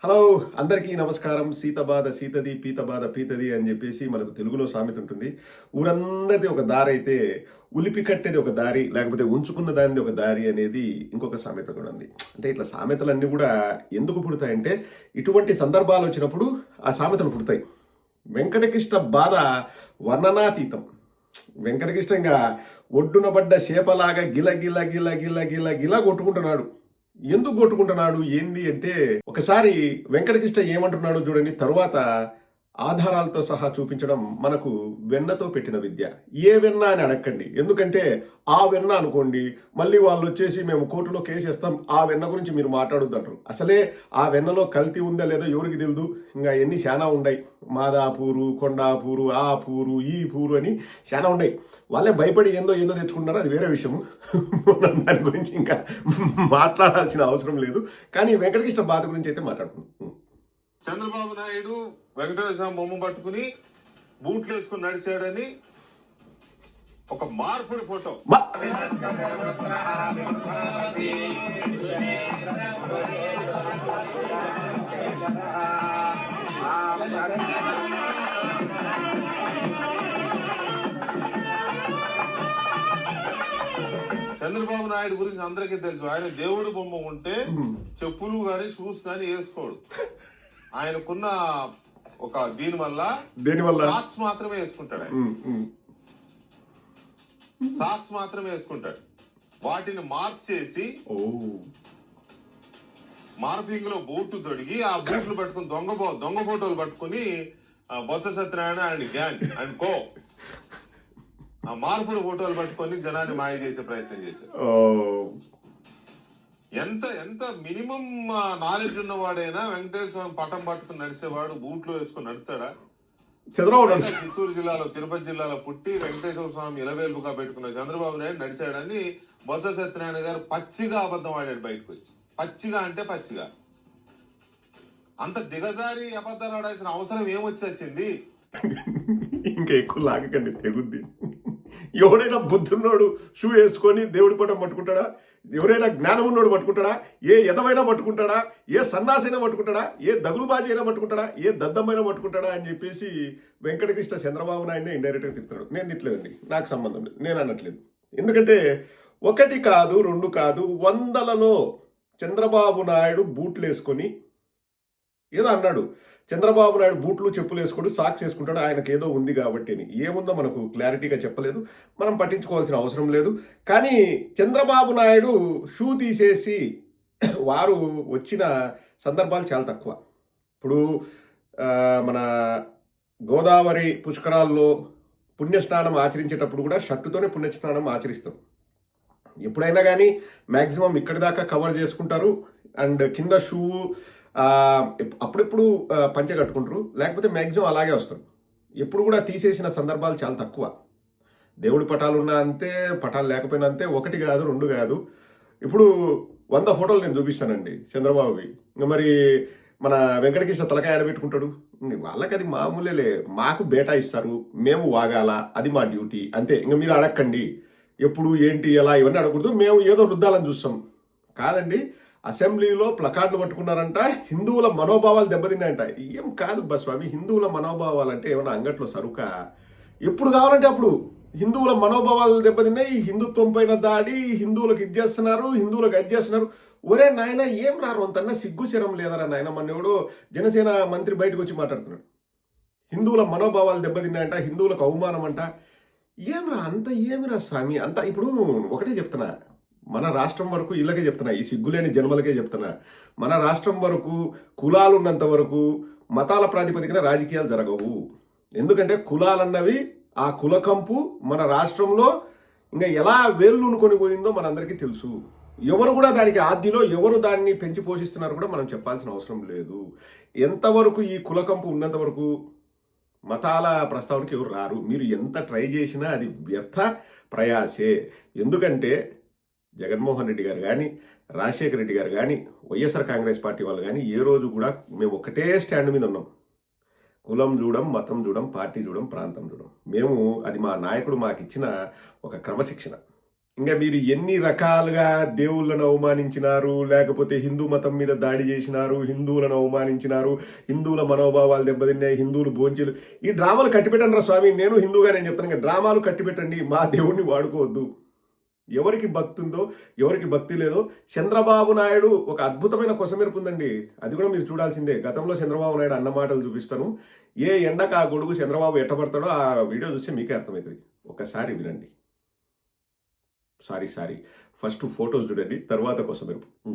Hello అందరికీ నమస్కారం. సీతబాధ సీతది, పీతబాధ పీతది అని చెప్పేసి మనకు తెలుగులో సామెత ఉంటుంది. ఊరందరిది ఒక దారి అయితే ఉలిపి కట్టేది ఒక దారి, లేకపోతే ఉంచుకున్న దానిది ఒక దారి అనేది ఇంకొక సామెత కూడా ఉంది. అంటే ఇట్లా సామెతలన్నీ కూడా ఎందుకు పుడతాయంటే ఇటువంటి సందర్భాలు వచ్చినప్పుడు ఆ సామెతలు పుడతాయి. వెంకటకృష్ణ బాధ వర్ణనాతీతం. వెంకటకృష్ణంగా ఒడ్డున పడ్డ చేపలాగా గిల గిల గిల గిల గిల గిల కొట్టుకుంటున్నాడు. ఎందుకు కొట్టుకుంటున్నాడు ఏంది అంటే, ఒకసారి వెంకటకృష్ణ ఏమంటున్నాడు చూడండి. తరువాత ఆధారాలతో సహా చూపించడం మనకు వెన్నతో పెట్టిన విద్య. ఏ వెన్న అని అడగండి, ఎందుకంటే ఆ వెన్న అనుకోండి మళ్ళీ వాళ్ళు వచ్చేసి మేము కోర్టులో కేసు ఇస్తాం, ఆ వెన్న గురించి మీరు మాట్లాడొద్దు అంటారు. అసలే ఆ వెన్నలో కల్తీ ఉందా లేదో ఎవరికి తెలియదు. ఇంకా ఎన్ని చాలా ఉన్నాయి, మాదాపూరు, కొండాపూరు, ఆ పూరు, ఈ పూరు అని చాలా ఉన్నాయి. వాళ్ళే భయపడి ఏందో ఏందో తెచ్చుకుంటారో అది వేరే విషయము. మనం దాని గురించి ఇంకా మాట్లాడాల్సిన అవసరం లేదు. కానీ వెంకటకృష్ణ బాధ గురించి అయితే మాట్లాడుకుంటాం. చంద్రబాబు నాయుడు వెంకటేశ్వర స్వామి బొమ్మ పట్టుకుని బూట్లు వేసుకుని నడిచాడని ఒక మార్పుడి ఫోటో. చంద్రబాబు నాయుడు గురించి అందరికీ తెలుసు. ఆయన దేవుడు బొమ్మ ఉంటే చెప్పులు గాని షూస్ గాని వేసుకోడు. ఆయనకున్న ఒక దీనివల్ల సాక్స్ మాత్రమే వేసుకుంటాడు. సాక్స్ మాత్రమే వేసుకుంటాడు. వాటిని మార్క్ చేసి మార్పింగ్ లో బూట్లు తొడిగి ఆ బూట్లు పట్టుకుని దొంగ ఫోటోలు పట్టుకుని Botsa Satyanarayana and gang and co ఆ మార్పుడు ఫోటోలు పట్టుకొని జనాన్ని మాయ చేసే ప్రయత్నం చేశారు. ఎంత ఎంత మినిమం నాలెడ్జ్ ఉన్నవాడైనా వెంకటేశ్వర స్వామి పటం పట్టుకుని నడిచేవాడు బూట్లో వేసుకుని నడుస్తాడా? చిత్తూరు జిల్లాలో, తిరుపతి జిల్లాలో పుట్టి వెంకటేశ్వర స్వామి ఇలవేల్పుగా పెట్టుకున్న చంద్రబాబు నాయుడు నడిచాడని బొత్స సత్యనారాయణ గారు పచ్చిగా అబద్ధం ఆడాడు. బయటకు వచ్చి పచ్చిగా అంటే పచ్చిగా. అంత దిగజారి అబద్ధాలు ఆడాల్సిన అవసరం ఏమొచ్చి వచ్చింది? ఇంకా ఎక్కువ లాగకండి, తెగుద్ది. ఎవడైనా బుద్ధున్నోడు షూ వేసుకొని దేవుడి పటం పట్టుకుంటాడా? ఎవరైనా జ్ఞానం ఉన్నోడు పట్టుకుంటాడా? ఏ ఎదవైనా పట్టుకుంటాడా? ఏ సన్నాసైనా పట్టుకుంటాడా? ఏ దగులుబాజీ అయినా పట్టుకుంటాడా? ఏ దద్దమైనా పట్టుకుంటాడా అని చెప్పేసి వెంకటకృష్ణ చంద్రబాబు నాయుడిని ఇండైరెక్ట్గా తిడుతున్నాడు. నేను తిట్టలేదండి, నాకు సంబంధం లేదు, నేను అనట్లేదు. ఎందుకంటే ఒకటి కాదు, రెండు కాదు, వందలలో చంద్రబాబు నాయుడు బూట్లు వేసుకొని ఏదో అన్నాడు. చంద్రబాబు నాయుడు బూట్లు చెప్పులు వేసుకోడు, సాక్స్ వేసుకుంటాడు, ఆయనకు ఏదో ఉంది కాబట్టి అని. ఏముందో మనకు క్లారిటీగా చెప్పలేదు, మనం పట్టించుకోవాల్సిన అవసరం లేదు. కానీ చంద్రబాబు నాయుడు షూ తీసేసి వారు వచ్చిన సందర్భాలు చాలా తక్కువ. ఇప్పుడు మన గోదావరి పుష్కరాల్లో పుణ్యస్నానం ఆచరించేటప్పుడు కూడా షర్టుతోనే పుణ్యస్నానం ఆచరిస్తాం. ఎప్పుడైనా కానీ మ్యాక్సిమం ఇక్కడి దాకా కవర్ చేసుకుంటారు. అండ్ కింద షూ అప్పుడెప్పుడు పంచె కట్టుకుంటారు, లేకపోతే మ్యాక్సిమం అలాగే వస్తారు. ఎప్పుడు కూడా తీసేసిన సందర్భాలు చాలా తక్కువ. దేవుడి పటాలు ఉన్నా అంతే, పటాలు లేకపోయినా అంతే. ఒకటి కాదు, రెండు కాదు. ఇప్పుడు 100 ఫోటోలు నేను చూపిస్తానండి చంద్రబాబువి. మరి మన వెంకటకృష్ణ తలకాయ ఆడబెట్టుకుంటాడు. వాళ్ళకి అది మామూలేలే. మాకు బేటా ఇస్తారు, మేము వాగాల, అది మా డ్యూటీ అంతే. ఇంకా మీరు అడగండి ఎప్పుడు ఏంటి ఎలా ఇవన్నీ అడగకూడదు. మేము ఏదో రుద్దాలని చూస్తాం కాదండి. అసెంబ్లీలో ప్లకార్డులు పట్టుకున్నారంట, హిందువుల మనోభావాలు దెబ్బతిన్నాయంట. ఏం కాదు స్వామి, హిందువుల మనోభావాలు అంటే ఏమన్నా అంగట్లో సరుక? ఎప్పుడు కావాలంటే అప్పుడు హిందువుల మనోభావాలు దెబ్బతిన్నాయి, హిందుత్వం పైన దాడి, హిందువులకు ఇది చేస్తున్నారు, హిందువులకు అది చేస్తున్నారు. ఒరే నాయన, ఏం రారు అంతన్నా సిగ్గు శరం లేదరా నాయన. మన ఎవడో జనసేన మంత్రి బయటకు వచ్చి మాట్లాడుతున్నాడు, హిందువుల మనోభావాలు దెబ్బతిన్నాయంట, హిందువులకు అవమానం అంట. ఏమిరా అంత, ఏమిరా స్వామి అంత? ఇప్పుడు ఒకటే చెప్తున్నా, మన రాష్ట్రం వరకు ఇళ్ళకే చెప్తున్నా, ఈ సిగ్గులేని జన్మలకే చెప్తున్నా, మన రాష్ట్రం వరకు కులాలు ఉన్నంత వరకు మతాల ప్రాతిపదికన రాజకీయాలు జరగవు. ఎందుకంటే కులాలన్నవి, ఆ కులకంపు మన రాష్ట్రంలో ఇంకా ఎలా వేళ్ళునుకొని పోయిందో మనందరికీ తెలుసు. ఎవరు కూడా దానికి ఆద్యలో ఎవరు దాన్ని పెంచి పోషిస్తున్నారు కూడా మనం చెప్పాల్సిన అవసరం లేదు. ఎంతవరకు ఈ కులకంపు ఉన్నంత వరకు మతాల ప్రస్తావనకి ఎవరు రారు. మీరు ఎంత ట్రై చేసినా అది వ్యర్థ ప్రయాసే. ఎందుకంటే జగన్మోహన్ రెడ్డి గారు కానీ, రాజశేఖర రెడ్డి గారు కానీ, వైఎస్ఆర్ కాంగ్రెస్ పార్టీ వాళ్ళు కానీ ఏ రోజు కూడా మేము ఒకటే స్టాండ్ మీద ఉన్నాం. కులం చూడం, మతం చూడం, పార్టీ చూడం, ప్రాంతం చూడం. మేము అది మా నాయకుడు మాకు ఇచ్చిన ఒక క్రమశిక్షణ. ఇంకా మీరు ఎన్ని రకాలుగా దేవుళ్ళను అవమానించినారు, లేకపోతే హిందూ మతం మీద దాడి చేసినారు, హిందువులను అవమానించినారు, హిందువుల మనోభావాలు దెబ్బతిన్నాయి, హిందువులు భోంచేలు, ఈ డ్రామాలు కట్టిపెట్టండి రా స్వామి. నేను హిందూగా నేను చెప్తాను, ఇంకా డ్రామాలు కట్టిపెట్టండి, మా దేవుడిని వాడుకోవద్దు. ఎవరికి భక్తి ఉందో ఎవరికి భక్తి లేదో. చంద్రబాబు నాయుడు ఒక అద్భుతమైన కొసమెరుపు ఉందండి, అది కూడా మీరు చూడాల్సిందే. గతంలో చంద్రబాబు నాయుడు అన్న మాటలు చూపిస్తాను. ఏ ఎండకు ఆ గొడుగు చంద్రబాబు ఎట్టబడతాడో ఆ వీడియో చూస్తే మీకే అర్థమవుతుంది. ఒకసారి వినండి. సారీ ఫస్ట్ ఫోటోస్ చూడండి, తర్వాత కొసమెరుపు.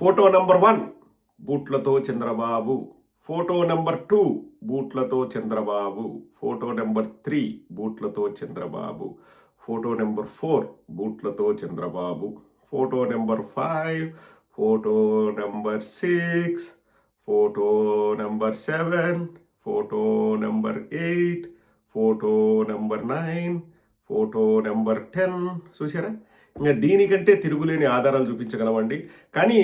ఫోటో నంబర్ 1 బూట్లతో చంద్రబాబు, ఫోటో నంబర్ 2 బూట్లతో చంద్రబాబు, ఫోటో నంబర్ 3 బూట్లతో చంద్రబాబు, ఫోటో నెంబర్ 4 బూట్లతో Chandrababu, photo number 5, photo number 6, photo number 7, photo number 8, photo number 9, photo number 10. చూసారా? ఇంకా దీనికంటే తిరుగులేని ఆధారాలు చూపించగలమండి. కానీ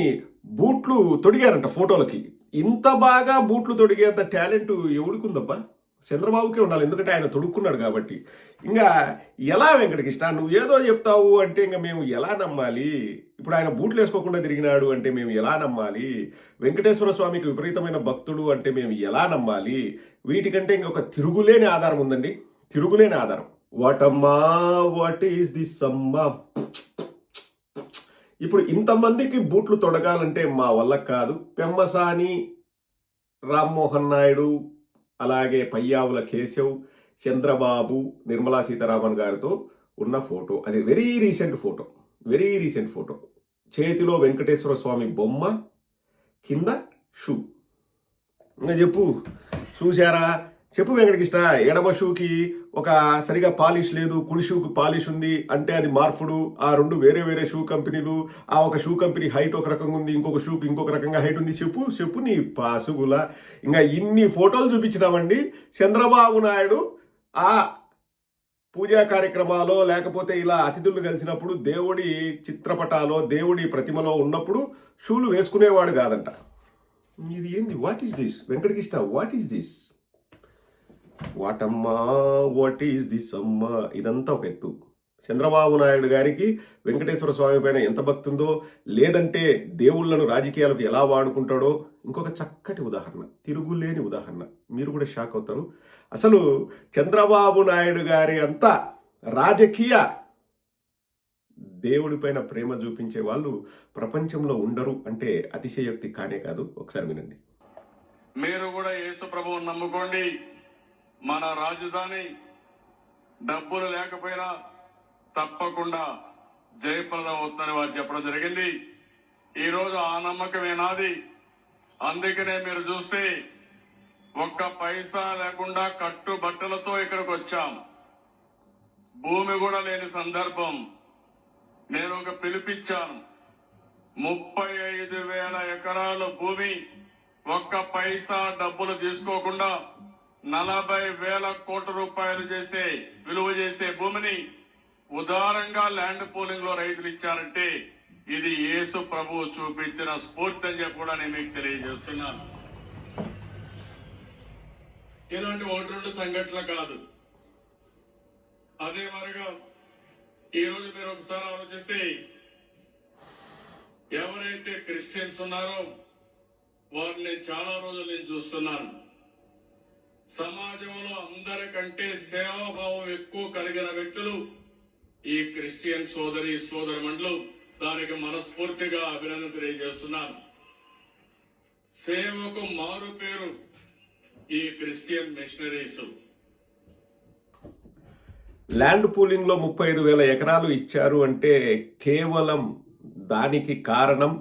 బూట్లు తొడిగారంట ఫోటోలకి. ఇంత బాగా బూట్లు తొడిగేంత టాలెంట్ ఎవడికుందబ్బా? చంద్రబాబుకే ఉండాలి, ఎందుకంటే ఆయన తొడుక్కున్నాడు కాబట్టి. ఇంకా ఎలా వెంకటకృష్ణ నువ్వు ఏదో చెప్తావు అంటే ఇంకా మేము ఎలా నమ్మాలి? ఇప్పుడు ఆయన బూట్లు వేసుకోకుండా తిరిగినాడు అంటే మేము ఎలా నమ్మాలి? వెంకటేశ్వర స్వామికి విపరీతమైన భక్తుడు అంటే మేము ఎలా నమ్మాలి? వీటికంటే ఇంకొక తిరుగులేని ఆధారం ఉందండి, తిరుగులేని ఆధారం. వాటమ్మా వాట్ ఈస్ దిస్ అమ్మా? ఇప్పుడు ఇంతమందికి బూట్లు తొడగాలంటే మా వల్ల కాదు. పెమ్మసాని రామ్మోహన్ నాయుడు, అలాగే పయ్యావుల కేశవ్, చంద్రబాబు, నిర్మలా సీతారామన్ గారితో ఉన్న ఫోటో. అది వెరీ రీసెంట్ ఫోటో. చేతిలో వెంకటేశ్వర స్వామి బొమ్మ, కింద షూ. ఇంకా చెప్పు, చూశారా? చెప్పు వెంకటకృష్ణ, ఎడమ షూకి ఒక సరిగా పాలిష్ లేదు, కుడి షూకి పాలిష్ ఉంది అంటే అది మార్పుడు. ఆ రెండు వేరే వేరే షూ కంపెనీలు. ఆ ఒక షూ కంపెనీ హైట్ ఒక రకంగా ఉంది, ఇంకొక షూకి ఇంకొక రకంగా హైట్ ఉంది. చెప్పు నీ పాసుగుల. ఇంకా ఇన్ని ఫోటోలు చూపించినామండి. చంద్రబాబు నాయుడు ఆ పూజా కార్యక్రమాలో లేకపోతే ఇలా అతిథులు కలిసినప్పుడు దేవుడి చిత్రపటాలో దేవుడి ప్రతిమలో ఉన్నప్పుడు షూలు వేసుకునేవాడు కాదంట. ఇది ఏంది? What is this Venkatakrishna? What is this? వాటమ్మా వాట్ ఈస్ దిస్ అమ్మా? ఇదంతా ఒక ఎత్తు. చంద్రబాబు నాయుడు గారికి వెంకటేశ్వర స్వామి పైన ఎంత భక్తి ఉందో, లేదంటే దేవుళ్లను రాజకీయాలకు ఎలా వాడుకుంటాడో ఇంకొక చక్కటి ఉదాహరణ, తిరుగులేని ఉదాహరణ. మీరు కూడా షాక్ అవుతారు. అసలు చంద్రబాబు నాయుడు గారి అంత రాజకీయ దేవుడి పైన ప్రేమ చూపించే వాళ్ళు ప్రపంచంలో ఉండరు అంటే అతిశయోక్తి కానే కాదు. ఒకసారి వినండి. మీరు కూడా యేసు ప్రభువుని నమ్ముకోండి. మన రాజధాని డబ్బులు లేకపోయినా తప్పకుండా జయప్రదం అవుతుందని వారు చెప్పడం జరిగింది. ఈరోజు ఆ నమ్మకమే నాది. అందుకనే మీరు చూస్తే ఒక్క పైసా లేకుండా కట్టుబట్టలతో ఇక్కడికి వచ్చాం. భూమి కూడా లేని సందర్భం. నేను ఒక పిలిపించాను. 35,000 ఎకరాల భూమి, ఒక్క పైసా డబ్బులు తీసుకోకుండా 40,000 కోట్ల రూపాయలు విలువ చేసే భూమిని ఉదారంగా ల్యాండ్ పూలింగ్ లో రైతులు ఇచ్చారంటే ఇది యేసు ప్రభువు చూపించిన స్ఫూర్తి అని చెప్పి కూడా నేను మీకు తెలియజేస్తున్నాను. ఇలాంటి 1-2 సంఘటనలు కాదు. అదే మరిగా ఈరోజు మీరు ఒకసారి ఆలోచిస్తే ఎవరైతే క్రిస్టియన్స్ ఉన్నారో వారిని చాలా రోజులు నేను చూస్తున్నాను. సమాజంలో అందరికంటే సేవాభావం ఎక్కువ కలిగిన వ్యక్తులు ఈ క్రిస్టియన్ సోదరమణులు. దానికి మనస్ఫూర్తిగా అభినందన తెలియజేస్తున్నాను. సేవకు మారు పేరు ఈ క్రిస్టియన్ మిషనరీస్. ల్యాండ్ పూలింగ్ లో 35,000 ఎకరాలు ఇచ్చారు అంటే కేవలం దానికి కారణం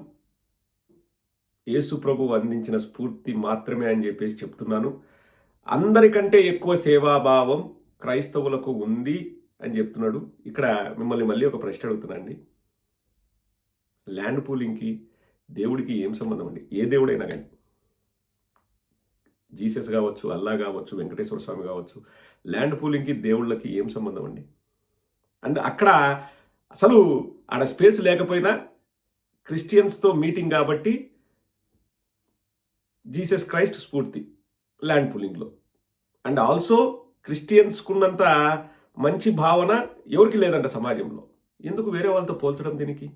యేసు ప్రభు అందించిన స్ఫూర్తి మాత్రమే అని చెప్పేసి చెప్తున్నాను. అందరికంటే ఎక్కువ సేవాభావం క్రైస్తవులకు ఉంది అని చెప్తున్నాడు. ఇక్కడ మిమ్మల్ని మళ్ళీ ఒక ప్రశ్న అడుగుతున్నాండి. ల్యాండ్ పూలింగ్కి దేవుడికి ఏం సంబంధం అండి? ఏ దేవుడైనా కానీ, జీసస్ కావచ్చు, అల్లా కావచ్చు, వెంకటేశ్వర స్వామి కావచ్చు, ల్యాండ్ పూలింగ్కి దేవుళ్ళకి ఏం సంబంధం అండి? అండ్ అక్కడ అసలు ఆడ స్పేస్ లేకపోయినా క్రిస్టియన్స్తో మీటింగ్ కాబట్టి జీసస్ క్రైస్ట్ స్ఫూర్తి ల్యాండ్ పూలింగ్లో. అండ్ ఆల్సో క్రిస్టియన్స్కున్నంత మంచి భావన ఎవరికి లేదంట సమాజంలో. ఎందుకు వేరే వాళ్ళతో పోల్చడం దీనికి?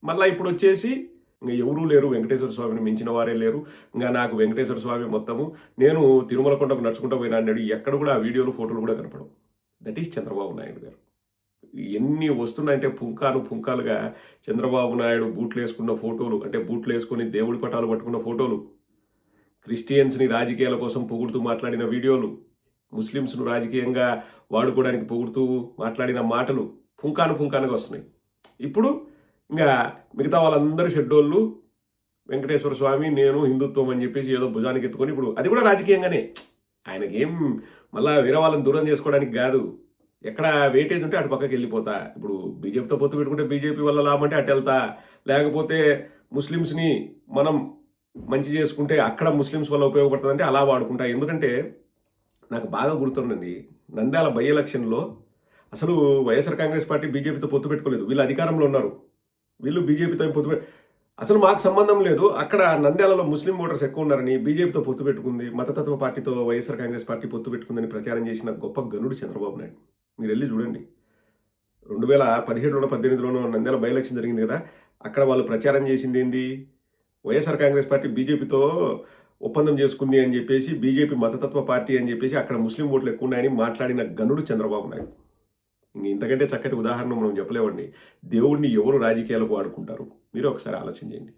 మళ్ళీ ఇప్పుడు వచ్చేసి ఇంకా ఎవరూ లేరు, వెంకటేశ్వర స్వామిని మించిన వారే లేరు, ఇంకా నాకు వెంకటేశ్వర స్వామి మొత్తము, నేను తిరుమల కొండకు నడుచుకుంటూ పోయినా అన్నాడు. ఎక్కడ కూడా ఆ వీడియోలు ఫోటోలు కూడా కనపడవు. దట్ ఈస్ చంద్రబాబు నాయుడు గారు. ఎన్ని వస్తున్నాయంటే పుంకాలుగా చంద్రబాబు నాయుడు బూట్లు వేసుకున్న ఫోటోలు, అంటే బూట్లు వేసుకుని దేవుడి పటాలు పట్టుకున్న ఫోటోలు, క్రిస్టియన్స్ని రాజకీయాల కోసం పొగుడుతూ మాట్లాడిన వీడియోలు, ముస్లిమ్స్ను రాజకీయంగా వాడుకోవడానికి పొగుడుతూ మాట్లాడిన మాటలు పుంకానుగా వస్తున్నాయి. ఇప్పుడు ఇంకా మిగతా వాళ్ళందరూ షెడ్డోళ్ళు వెంకటేశ్వర స్వామి, నేను హిందుత్వం అని చెప్పేసి ఏదో భుజానికి ఎత్తుకొని, ఇప్పుడు అది కూడా రాజకీయంగానే. ఆయనకేం మళ్ళా వేరే వాళ్ళని దూరం చేసుకోవడానికి కాదు. ఎక్కడ వెయిటేజ్ ఉంటే అటు పక్కకి వెళ్ళిపోతా. ఇప్పుడు బీజేపీతో పొత్తు పెట్టుకుంటే బీజేపీ వల్ల లాభం అంటే అటు వెళ్తా, లేకపోతే ముస్లిమ్స్ని మనం మంచి చేసుకుంటే అక్కడ ముస్లిమ్స్ వల్ల ఉపయోగపడుతుందంటే అలా వాడుకుంటా. ఎందుకంటే నాకు బాగా గుర్తుందండి, నంద్యాల బై ఎలక్షన్లో అసలు వైఎస్ఆర్ కాంగ్రెస్ పార్టీ బీజేపీతో పొత్తు పెట్టుకోలేదు. వీళ్ళు అధికారంలో ఉన్నారు, వీళ్ళు బీజేపీతో పొత్తు అసలు మాకు సంబంధం లేదు. అక్కడ నంద్యాలలో ముస్లిం ఓటర్స్ ఎక్కువ ఉన్నారని బీజేపీతో పొత్తు పెట్టుకుంది, మతతత్వ పార్టీతో వైఎస్ఆర్ కాంగ్రెస్ పార్టీ పొత్తు పెట్టుకుందని ప్రచారం చేసిన గొప్ప గనుడు చంద్రబాబు నాయుడు. మీరు వెళ్ళి చూడండి, 2017లోనో 18లోనో నంద్యాల బై ఎలక్షన్ జరిగింది కదా, అక్కడ వాళ్ళు ప్రచారం చేసింది ఏంది, వైఎస్ఆర్ కాంగ్రెస్ పార్టీ బీజేపీతో ఒప్పందం చేసుకుంది అని చెప్పేసి, బీజేపీ మతతత్వ పార్టీ అని చెప్పేసి, అక్కడ ముస్లిం ఓట్లు ఎక్కువ ఉన్నాయని మాట్లాడిన గనుడు చంద్రబాబు నాయుడు. ఇంతకంటే చక్కటి ఉదాహరణ మనం చెప్పలేమండి. దేవుడిని ఎవరు రాజకీయాలకు వాడుకుంటారు? మీరు ఒకసారి ఆలోచన చేయండి.